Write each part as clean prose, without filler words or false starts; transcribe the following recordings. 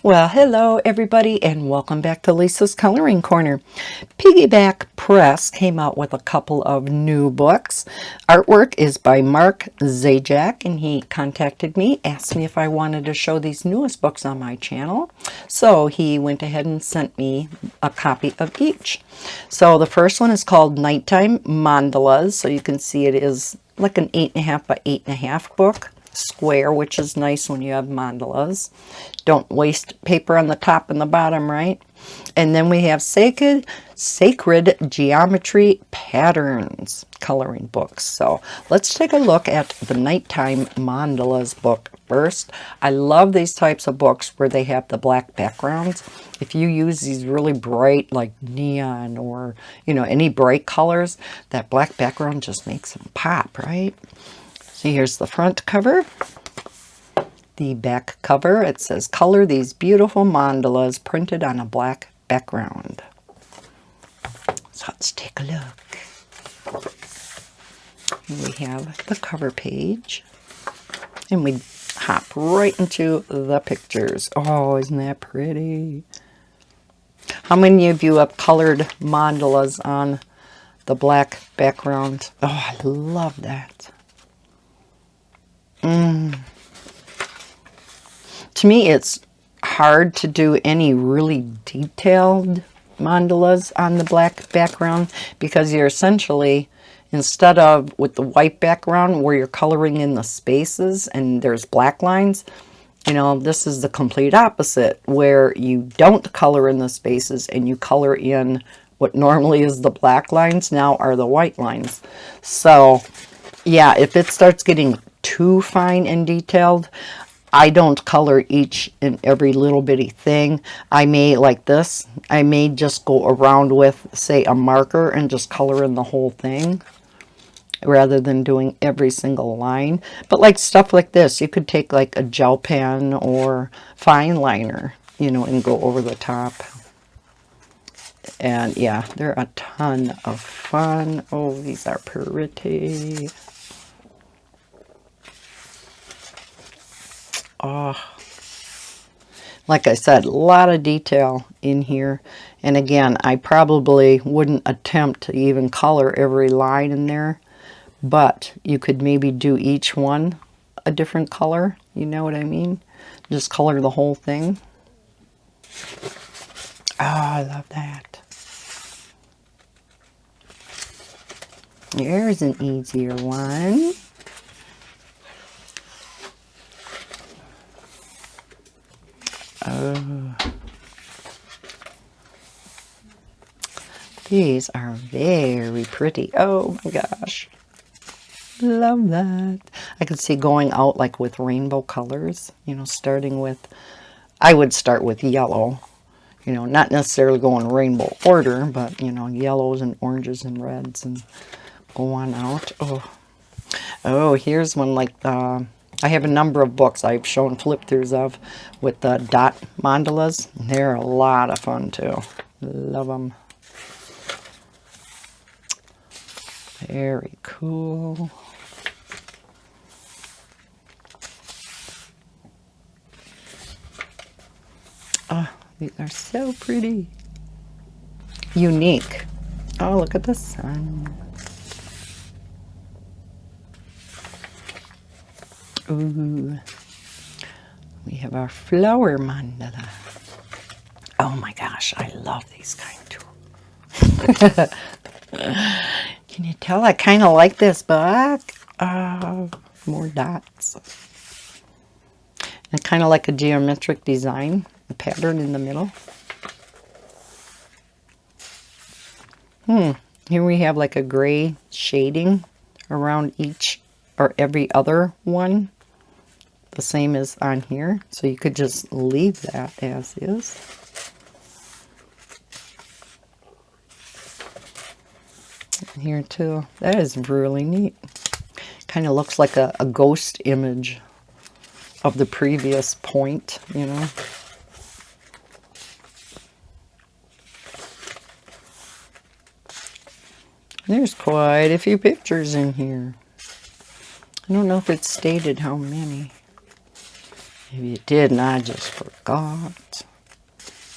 Well, hello everybody and welcome back to Lisa's Coloring Corner. Piggyback Press came out with a couple of new books. Artwork is by Mark Zajac, and he contacted me, asked me if I wanted to show these newest books on my channel. So he went ahead and sent me a copy of each. So the first one is called Nighttime Mandalas. So you can see it is like an 8.5 by 8.5 book. Square, which is nice when you have mandalas. Don't waste paper on the top and the bottom, right? And then we have Sacred Geometry Patterns coloring books. So let's take a look at the Nighttime Mandalas book first. I love these types of books where they have the black backgrounds. If you use these really bright, like neon or, any bright colors, that black background just makes them pop, right? So here's the front cover. The back cover, it says, color these beautiful mandalas printed on a black background. So let's take a look. Here we have the cover page. And we hop right into the pictures. Oh, isn't that pretty? How many of you have colored mandalas on the black background? Oh, I love that. To me, it's hard to do any really detailed mandalas on the black background because you're essentially, instead of with the white background where you're coloring in the spaces and there's black lines, this is the complete opposite where you don't color in the spaces and you color in what normally is the black lines now are the white lines. So yeah, if it starts getting too fine and detailed, I don't color each and every little bitty thing. I may, like this, I may just go around with, say, a marker and just color in the whole thing rather than doing every single line. But like stuff like this, you could take like a gel pen or fine liner, and go over the top. And yeah, they're a ton of fun. Oh, these are pretty. Oh, like I said, a lot of detail in here. And again, I probably wouldn't attempt to even color every line in there, but you could maybe do each one a different color. You know what I mean? Just color the whole thing. Oh, I love that. Here's an easier one. Oh, these are very pretty. Oh my gosh. Love that. I could see going out like with rainbow colors, starting with, I would start with yellow, not necessarily going rainbow order, but, yellows and oranges and reds and go on out. Oh, here's one like, I have a number of books I've shown flip-throughs of with the dot mandalas. They're a lot of fun too. Love them. Very cool. Oh, these are so pretty. Unique. Oh, look at the sun. Ooh. We have our flower mandala. Oh my gosh, I love these kind too. Can you tell I kind of like this book? More dots. And kind of like a geometric design, the pattern in the middle. Here we have like a gray shading around each or every other one. The same as on here. So you could just leave that as is. Here too. That is really neat. Kind of looks like a ghost image of the previous point, There's quite a few pictures in here. I don't know if it's stated how many. Maybe you did and I just forgot.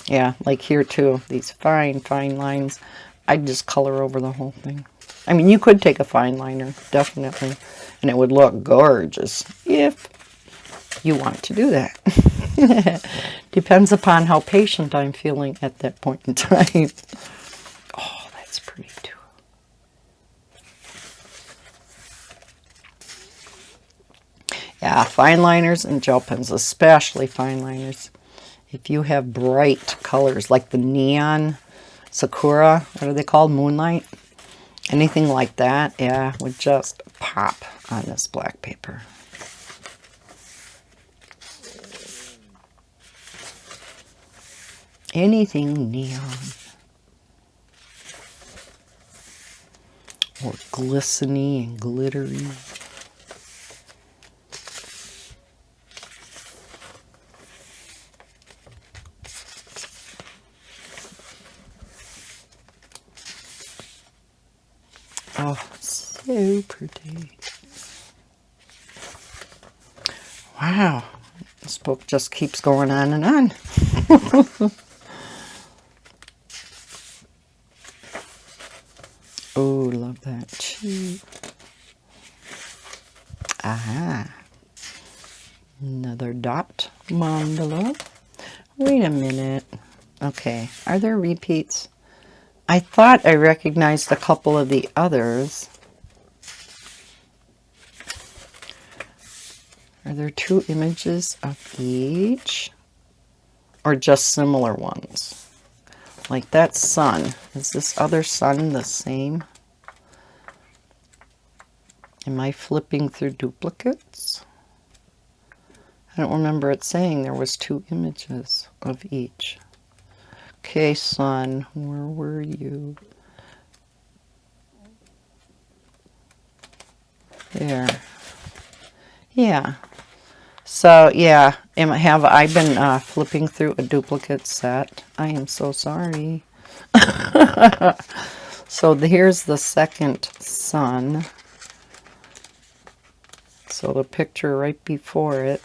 Yeah, like here too, these fine, fine lines. I'd just color over the whole thing. I mean, you could take a fine liner, definitely, and it would look gorgeous if you want to do that. Depends upon how patient I'm feeling at that point in time. Oh, that's pretty too. Yeah, fine liners and gel pens, especially fine liners. If you have bright colors like the neon, sakura, what are they called? Moonlight? Anything like that, yeah, would just pop on this black paper. Anything neon or glistening and glittery. Oh, so pretty. Wow, this book just keeps going on and on. Oh, love that too. Aha. Another dot mandala. Wait a minute. Okay, are there repeats? I thought I recognized a couple of the others. Are there two images of each? Or just similar ones? Like that sun. Is this other sun the same? Am I flipping through duplicates? I don't remember it saying there was two images of each. Okay, sun, where were you? There. Yeah. So, yeah, have I been flipping through a duplicate set? I am so sorry. So here's the second sun. So the picture right before it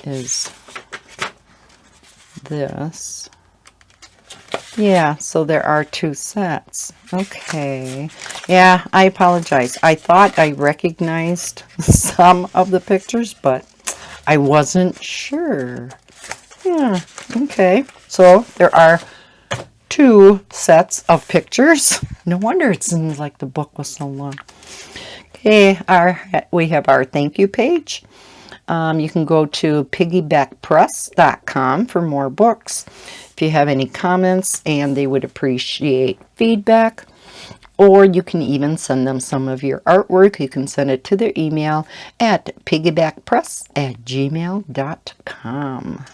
is this. Yeah, so there are two sets. Okay. Yeah, I apologize. I thought I recognized some of the pictures, but I wasn't sure. Yeah, okay. So there are two sets of pictures. No wonder it seems like the book was so long. Okay, we have our thank you page. You can go to piggybackpress.com for more books. If you have any comments, and they would appreciate feedback, or you can even send them some of your artwork. You can send it to their email at piggybackpress@gmail.com.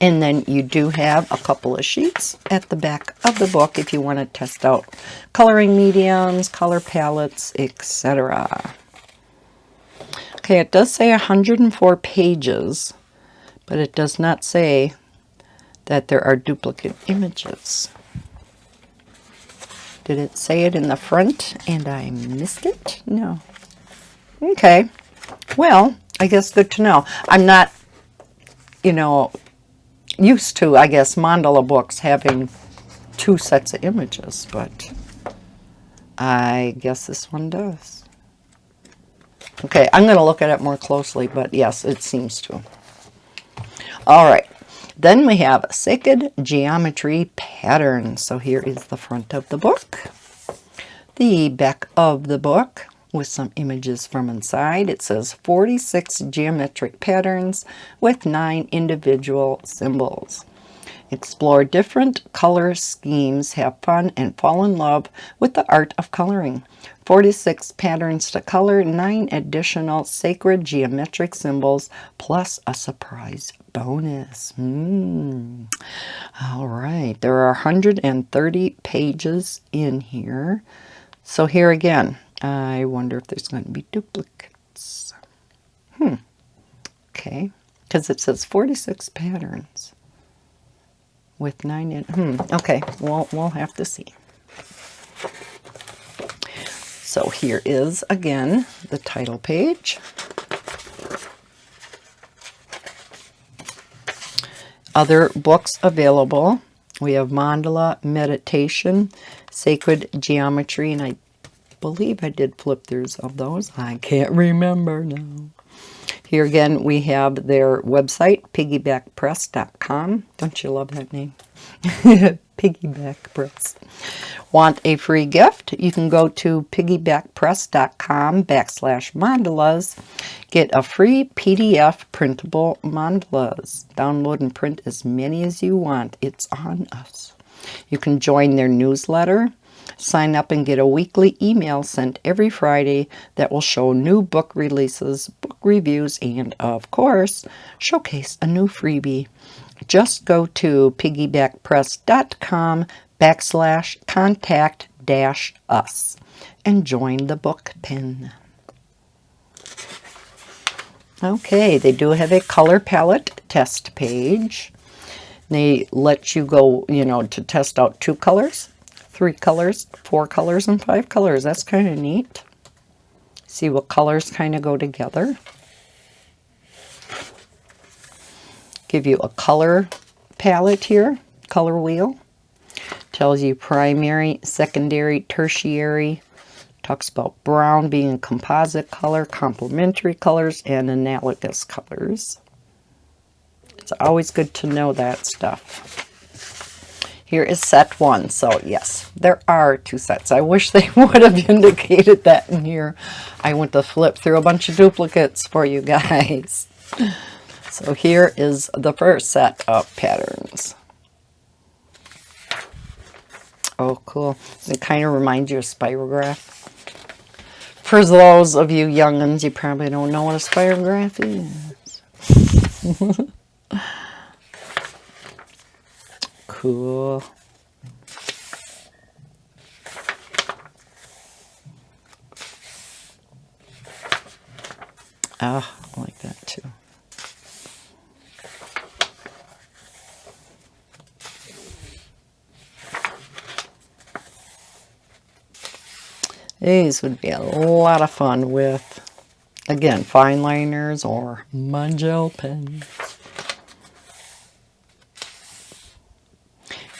And then you do have a couple of sheets at the back of the book if you want to test out coloring mediums, color palettes, etc. Okay, it does say 104 pages, but it does not say that there are duplicate images. Did it say it in the front and I missed it? No. Okay. Well, I guess good to know. I'm not, used to, I guess, mandala books having two sets of images, but I guess this one does. Okay, I'm going to look at it more closely, but yes, it seems to. All right. Then we have Sacred Geometry Pattern. So here is the front of the book. The back of the book with some images from inside. It says 46 geometric patterns with 9 individual symbols. Explore different color schemes, have fun, and fall in love with the art of coloring. 46 patterns to color, 9 additional sacred geometric symbols, plus a surprise bonus. All right, there are 130 pages in here. So here again, I wonder if there's going to be duplicates. Okay, because it says 46 patterns. With 9 in, okay, we'll have to see. So here is, again, the title page. Other books available. We have Mandala, Meditation, Sacred Geometry, and I believe I did flip-throughs of those. I can't remember now. Here again, we have their website, piggybackpress.com. Don't you love that name? Piggyback Press. Want a free gift? You can go to piggybackpress.com/mandalas. Get a free PDF printable mandalas. Download and print as many as you want. It's on us. You can join their newsletter. Sign up and get a weekly email sent every Friday that will show new book releases, book reviews, and, of course, showcase a new freebie. Just go to piggybackpress.com/contact-us and join the book pen. Okay, they do have a color palette test page. They let you go, to test out 2 colors, 3 colors, 4 colors, and 5 colors. That's kind of neat. See what colors kind of go together. Give you a color palette here, color wheel. Tells you primary, secondary, tertiary. Talks about brown being a composite color, complementary colors, and analogous colors. It's always good to know that stuff. Here is set 1. So yes, there are 2 sets. I wish they would have indicated that in here. I went to flip through a bunch of duplicates for you guys. So here is the first set of patterns. Oh, cool. It kind of reminds you of spirograph. For those of you young'uns, you probably don't know what a spirograph is. Cool. Ah, I like that too. These would be a lot of fun with, again, fine liners or Mandala pens.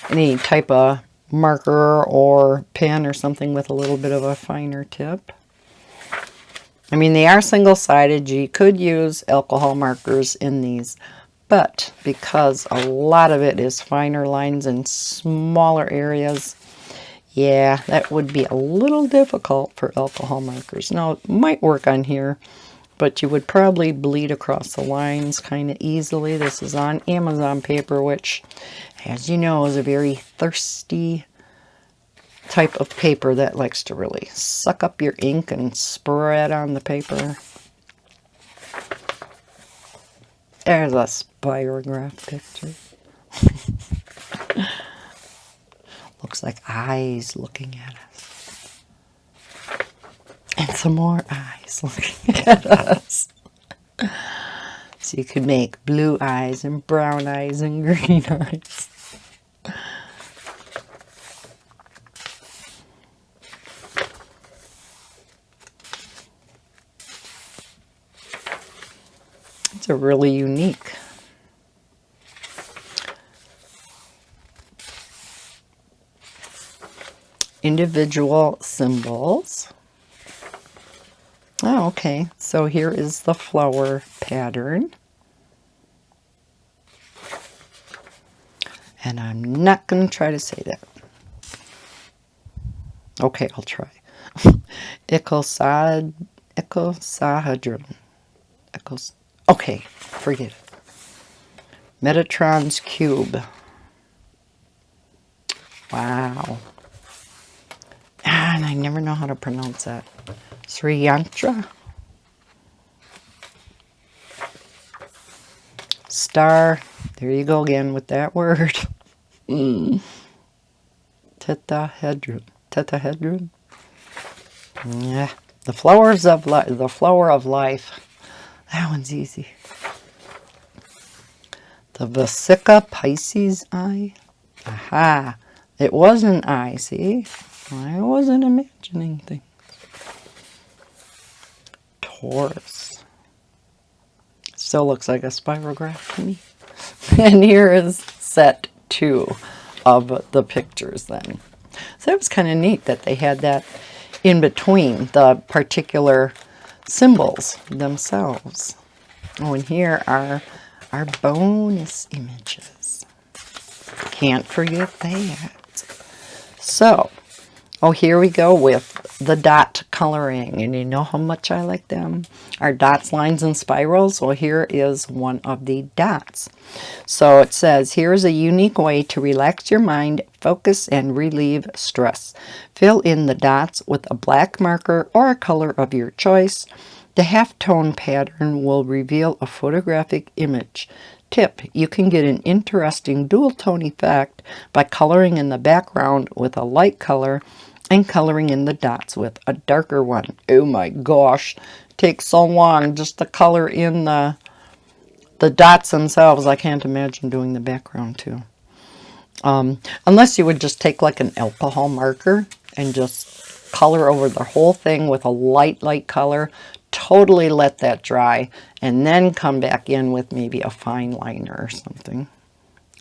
Any type of marker or pen or something with a little bit of a finer tip. I mean, they are single-sided. You could use alcohol markers in these, but because a lot of it is finer lines in smaller areas, yeah, that would be a little difficult for alcohol markers. Now, it might work on here, but you would probably bleed across the lines kind of easily. This is on Amazon paper, which, as you know, is a very thirsty type of paper that likes to really suck up your ink and spread on the paper. There's a spirograph picture. Looks like eyes looking at us. And some more eyes looking at us. So you could make blue eyes and brown eyes and green eyes. It's a really unique. Individual symbols. Oh, okay. So here is the flower pattern. And I'm not going to try to say that. Okay, I'll try. Icosahedron. Okay, forget it. Metatron's cube. Wow. And I never know how to pronounce that. Sriyantra. Star. There you go again with that word. Tetrahedron. Tetrahedron. Yeah. The flowers of life. The flower of life. That one's easy. The Vesica Pisces eye. Aha. It was an eye, see? I wasn't imagining things. Taurus. Still looks like a spirograph to me. And here is set 2 of the pictures then. So that was kind of neat that they had that in between the particular symbols themselves. Oh, and here are our bonus images. Can't forget that. So, oh, here we go with the dot coloring, and you know how much I like them. Our dots, lines, and spirals. Well, here is one of the dots. So it says, here is a unique way to relax your mind, focus, and relieve stress. Fill in the dots with a black marker or a color of your choice. The halftone pattern will reveal a photographic image. Tip, you can get an interesting dual tone effect by coloring in the background with a light color and coloring in the dots with a darker one. Oh my gosh, it takes so long just to color in the dots themselves. I can't imagine doing the background too. Unless you would just take like an alcohol marker and just color over the whole thing with a light color. Totally let that dry and then come back in with maybe a fine liner or something.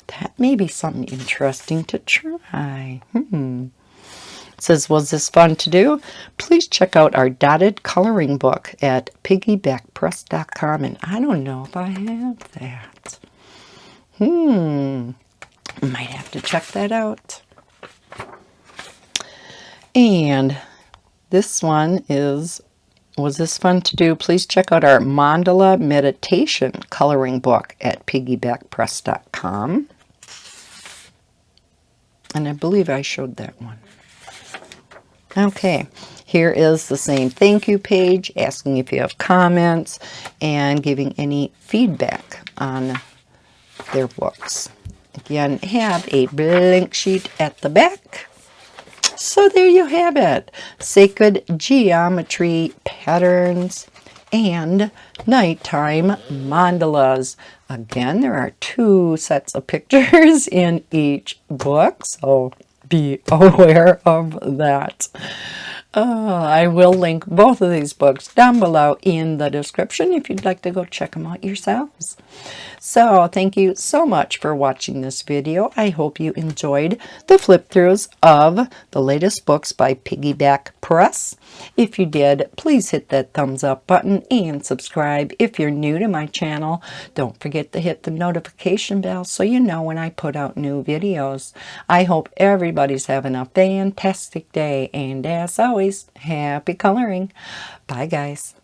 That may be something interesting to try. It says, was this fun to do? Please check out our dotted coloring book at piggybackpress.com. And I don't know if I have that. Might have to check that out. And this one is, was this fun to do? Please check out our Mandala meditation coloring book at piggybackpress.com. And I believe I showed that one. Okay, here is the same thank you page, asking if you have comments and giving any feedback on their books. Again, have a blank sheet at the back. So there you have it. Sacred geometry patterns and nighttime mandalas. Again, there are 2 sets of pictures in each book, so be aware of that. I will link both of these books down below in the description if you'd like to go check them out yourselves. So thank you so much for watching this video. I hope you enjoyed the flip throughs of the latest books by Piggyback Press. If you did, please hit that thumbs up button and subscribe. If you're new to my channel, don't forget to hit the notification bell so you know when I put out new videos. I hope everybody's having a fantastic day, and as always, happy coloring. Bye guys.